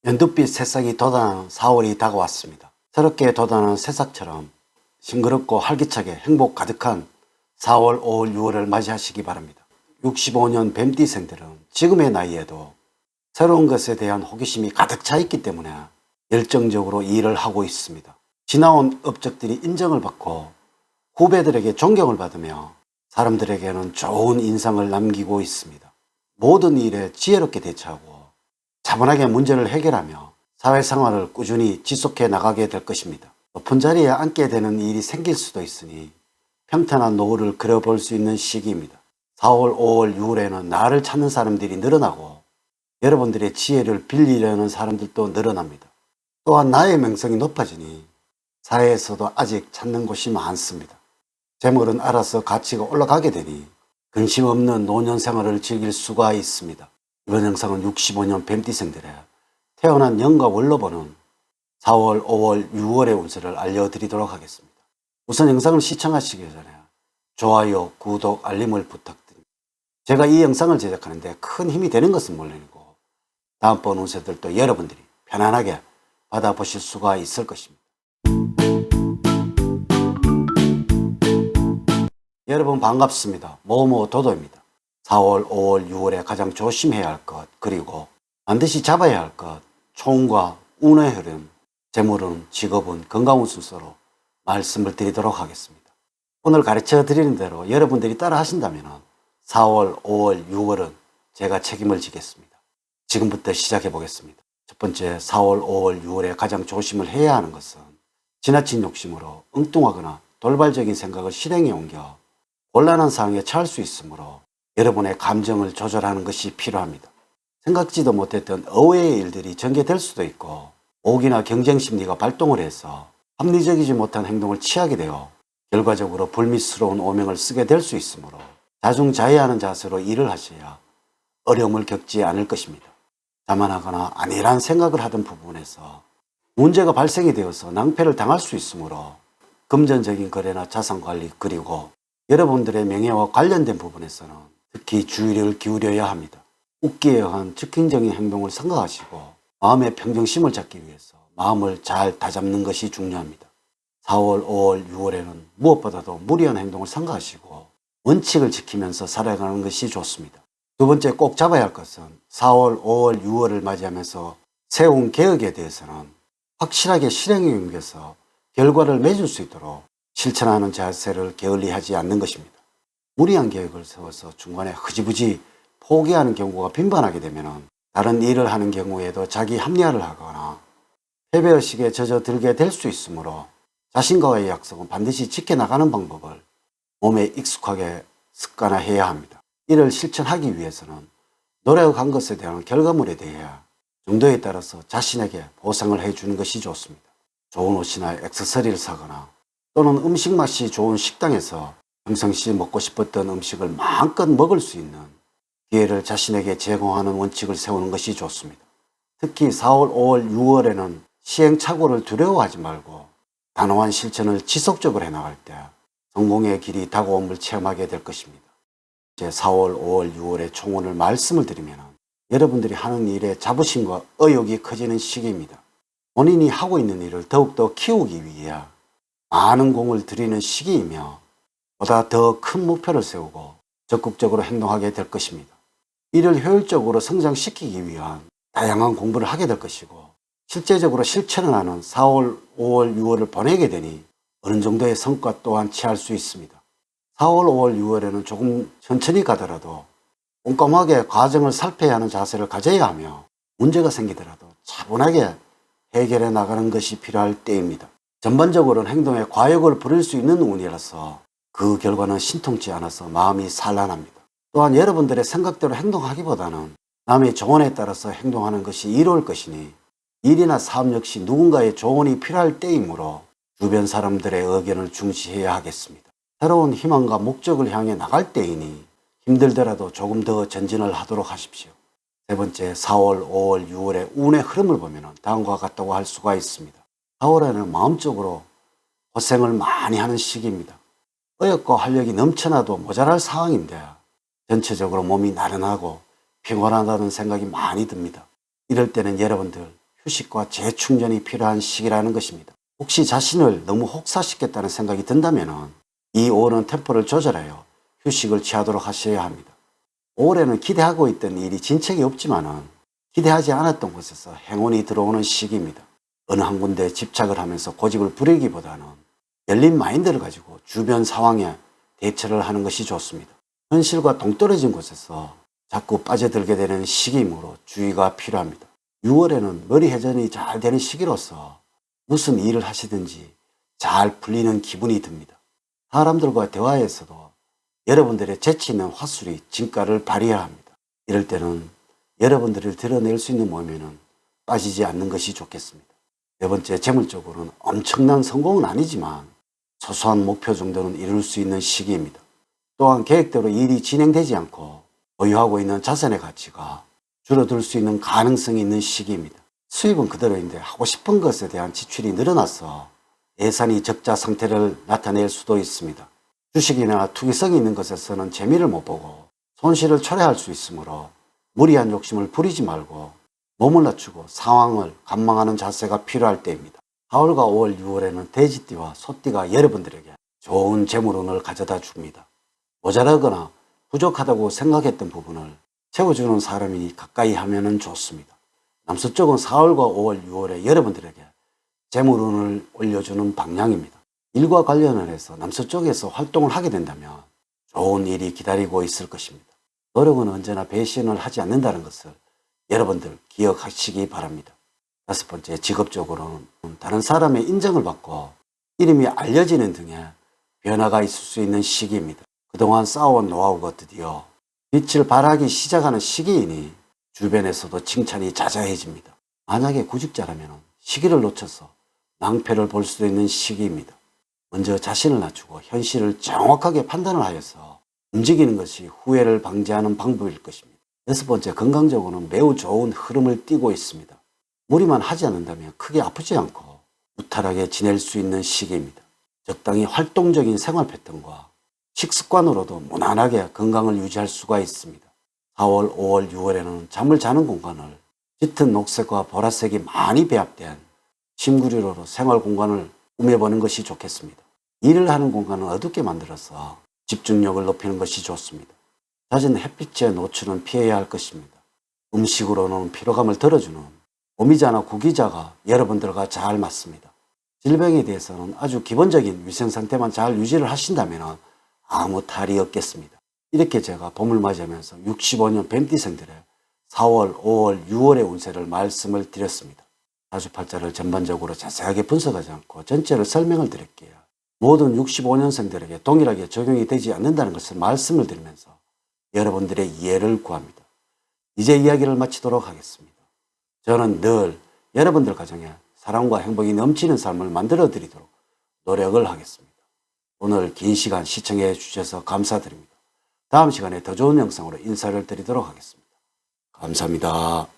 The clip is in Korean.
연두빛 새싹이 돋아나는 4월이 다가왔습니다. 새롭게 돋아나는 새싹처럼 싱그럽고 활기차게 행복 가득한 4월, 5월, 6월을 맞이하시기 바랍니다. 65년 뱀띠생들은 지금의 나이에도 새로운 것에 대한 호기심이 가득 차 있기 때문에 열정적으로 일을 하고 있습니다. 지나온 업적들이 인정을 받고 후배들에게 존경을 받으며 사람들에게는 좋은 인상을 남기고 있습니다. 모든 일에 지혜롭게 대처하고 차분하게 문제를 해결하며 사회생활을 꾸준히 지속해 나가게 될 것입니다. 높은 자리에 앉게 되는 일이 생길 수도 있으니 평탄한 노후를 그려볼 수 있는 시기입니다. 4월, 5월, 6월에는 나를 찾는 사람들이 늘어나고 여러분들의 지혜를 빌리려는 사람들도 늘어납니다. 또한 나의 명성이 높아지니 사회에서도 아직 찾는 곳이 많습니다. 재물은 알아서 가치가 올라가게 되니 근심 없는 노년 생활을 즐길 수가 있습니다. 이번 영상은 65년 뱀띠생들의 태어난 년과 월로 보는 4월, 5월, 6월의 운세를 알려드리도록 하겠습니다. 우선 영상을 시청하시기 전에 좋아요, 구독, 알림을 부탁드립니다. 제가 이 영상을 제작하는데 큰 힘이 되는 것은 물론이고 다음번 운세들도 여러분들이 편안하게 받아보실 수가 있을 것입니다. 여러분 반갑습니다. 모모 도도입니다. 4월, 5월, 6월에 가장 조심해야 할 것, 그리고 반드시 잡아야 할 것, 총과 운의 흐름, 재물은, 직업은, 건강운 순서로 말씀을 드리도록 하겠습니다. 오늘 가르쳐 드리는 대로 여러분들이 따라 하신다면 4월, 5월, 6월은 제가 책임을 지겠습니다. 지금부터 시작해 보겠습니다. 첫 번째, 4월, 5월, 6월에 가장 조심을 해야 하는 것은 지나친 욕심으로 엉뚱하거나 돌발적인 생각을 실행에 옮겨 곤란한 상황에 처할 수 있으므로 여러분의 감정을 조절하는 것이 필요합니다. 생각지도 못했던 의외의 일들이 전개될 수도 있고 오기나 경쟁 심리가 발동을 해서 합리적이지 못한 행동을 취하게 되어 결과적으로 불미스러운 오명을 쓰게 될 수 있으므로 자중자애하는 자세로 일을 하셔야 어려움을 겪지 않을 것입니다. 자만하거나 안일한 생각을 하던 부분에서 문제가 발생이 되어서 낭패를 당할 수 있으므로 금전적인 거래나 자산관리, 그리고 여러분들의 명예와 관련된 부분에서는 특히 주의를 기울여야 합니다. 웃기에 의한 즉흥적인 행동을 삼가하시고 마음의 평정심을 잡기 위해서 마음을 잘 다잡는 것이 중요합니다. 4월, 5월, 6월에는 무엇보다도 무리한 행동을 삼가하시고 원칙을 지키면서 살아가는 것이 좋습니다. 두 번째, 꼭 잡아야 할 것은 4월, 5월, 6월을 맞이하면서 세운 계획에 대해서는 확실하게 실행에 옮겨서 결과를 맺을 수 있도록 실천하는 자세를 게을리하지 않는 것입니다. 무리한 계획을 세워서 중간에 흐지부지 포기하는 경우가 빈번하게 되면 다른 일을 하는 경우에도 자기 합리화를 하거나 패배의식에 젖어들게 될 수 있으므로 자신과의 약속은 반드시 지켜나가는 방법을 몸에 익숙하게 습관화해야 합니다. 이를 실천하기 위해서는 노력한 것에 대한 결과물에 대해 정도에 따라서 자신에게 보상을 해주는 것이 좋습니다. 좋은 옷이나 액세서리를 사거나 또는 음식 맛이 좋은 식당에서 평상시 먹고 싶었던 음식을 마음껏 먹을 수 있는 기회를 자신에게 제공하는 원칙을 세우는 것이 좋습니다. 특히 4월, 5월, 6월에는 시행착오를 두려워하지 말고 단호한 실천을 지속적으로 해나갈 때 성공의 길이 다가옴을 체험하게 될 것입니다. 이제 4월, 5월, 6월의 총론을 말씀을 드리면 여러분들이 하는 일에 자부심과 의욕이 커지는 시기입니다. 본인이 하고 있는 일을 더욱더 키우기 위해 많은 공을 들이는 시기이며 보다 더 큰 목표를 세우고 적극적으로 행동하게 될 것입니다. 이를 효율적으로 성장시키기 위한 다양한 공부를 하게 될 것이고 실제적으로 실천을 하는 4월, 5월, 6월을 보내게 되니 어느 정도의 성과 또한 취할 수 있습니다. 4월, 5월, 6월에는 조금 천천히 가더라도 꼼꼼하게 과정을 살펴야 하는 자세를 가져야 하며 문제가 생기더라도 차분하게 해결해 나가는 것이 필요할 때입니다. 전반적으로는 행동에 과욕을 부릴 수 있는 운이라서 그 결과는 신통치 않아서 마음이 산란합니다. 또한 여러분들의 생각대로 행동하기보다는 남의 조언에 따라서 행동하는 것이 이로울 것이니 일이나 사업 역시 누군가의 조언이 필요할 때이므로 주변 사람들의 의견을 중시해야 하겠습니다. 새로운 희망과 목적을 향해 나갈 때이니 힘들더라도 조금 더 전진을 하도록 하십시오. 세 번째, 4월, 5월, 6월의 운의 흐름을 보면 다음과 같다고 할 수가 있습니다. 4월에는 마음적으로 고생을 많이 하는 시기입니다. 의욕과 활력이 넘쳐나도 모자랄 상황인데 전체적으로 몸이 나른하고 피곤하다는 생각이 많이 듭니다. 이럴 때는 여러분들 휴식과 재충전이 필요한 시기라는 것입니다. 혹시 자신을 너무 혹사시켰다는 생각이 든다면 이 5월은 템포를 조절하여 휴식을 취하도록 하셔야 합니다. 5월에는 기대하고 있던 일이 진척이 없지만 기대하지 않았던 곳에서 행운이 들어오는 시기입니다. 어느 한 군데에 집착을 하면서 고집을 부리기보다는 열린 마인드를 가지고 주변 상황에 대처를 하는 것이 좋습니다. 현실과 동떨어진 곳에서 자꾸 빠져들게 되는 시기이므로 주의가 필요합니다. 6월에는 머리 회전이 잘 되는 시기로서 무슨 일을 하시든지 잘 풀리는 기분이 듭니다. 사람들과 대화에서도 여러분들의 재치 있는 화술이 진가를 발휘해야 합니다. 이럴 때는 여러분들을 드러낼 수 있는 몸에는 빠지지 않는 것이 좋겠습니다. 네 번째, 재물적으로는 엄청난 성공은 아니지만 소소한 목표 정도는 이룰 수 있는 시기입니다. 또한 계획대로 일이 진행되지 않고 보유하고 있는 자산의 가치가 줄어들 수 있는 가능성이 있는 시기입니다. 수입은 그대로인데 하고 싶은 것에 대한 지출이 늘어나서 예산이 적자 상태를 나타낼 수도 있습니다. 주식이나 투기성이 있는 것에서는 재미를 못 보고 손실을 초래할 수 있으므로 무리한 욕심을 부리지 말고 몸을 낮추고 상황을 관망하는 자세가 필요할 때입니다. 4월과 5월, 6월에는 돼지띠와 소띠가 여러분들에게 좋은 재물운을 가져다 줍니다. 모자라거나 부족하다고 생각했던 부분을 채워주는 사람이 가까이 하면 좋습니다. 남서쪽은 4월과 5월, 6월에 여러분들에게 재물운을 올려주는 방향입니다. 일과 관련을 해서 남서쪽에서 활동을 하게 된다면 좋은 일이 기다리고 있을 것입니다. 노력은 언제나 배신을 하지 않는다는 것을 여러분들 기억하시기 바랍니다. 5번째, 직업적으로는 다른 사람의 인정을 받고 이름이 알려지는 등의 변화가 있을 수 있는 시기입니다. 그동안 쌓아온 노하우가 드디어 빛을 발하기 시작하는 시기이니 주변에서도 칭찬이 자자해집니다. 만약에 구직자라면 시기를 놓쳐서 낭패를 볼 수도 있는 시기입니다. 먼저 자신을 낮추고 현실을 정확하게 판단을 하여서 움직이는 것이 후회를 방지하는 방법일 것입니다. 6번째, 건강적으로는 매우 좋은 흐름을 띠고 있습니다. 무리만 하지 않는다면 크게 아프지 않고 무탈하게 지낼 수 있는 시기입니다. 적당히 활동적인 생활 패턴과 식습관으로도 무난하게 건강을 유지할 수가 있습니다. 4월, 5월, 6월에는 잠을 자는 공간을 짙은 녹색과 보라색이 많이 배합된 침구류로 생활 공간을 꾸며보는 것이 좋겠습니다. 일을 하는 공간은 어둡게 만들어서 집중력을 높이는 것이 좋습니다. 잦은 햇빛의 노출은 피해야 할 것입니다. 음식으로는 피로감을 덜어주는 오미자나 구기자가 여러분들과 잘 맞습니다. 질병에 대해서는 아주 기본적인 위생 상태만 잘 유지를 하신다면 아무 탈이 없겠습니다. 이렇게 제가 봄을 맞이하면서 65년 뱀띠생들의 4월, 5월, 6월의 운세를 말씀을 드렸습니다. 사주팔자를 전반적으로 자세하게 분석하지 않고 전체를 설명을 드릴게요. 모든 65년생들에게 동일하게 적용이 되지 않는다는 것을 말씀을 드리면서 여러분들의 이해를 구합니다. 이제 이야기를 마치도록 하겠습니다. 저는 늘 여러분들 가정에 사랑과 행복이 넘치는 삶을 만들어 드리도록 노력을 하겠습니다. 오늘 긴 시간 시청해 주셔서 감사드립니다. 다음 시간에 더 좋은 영상으로 인사를 드리도록 하겠습니다. 감사합니다.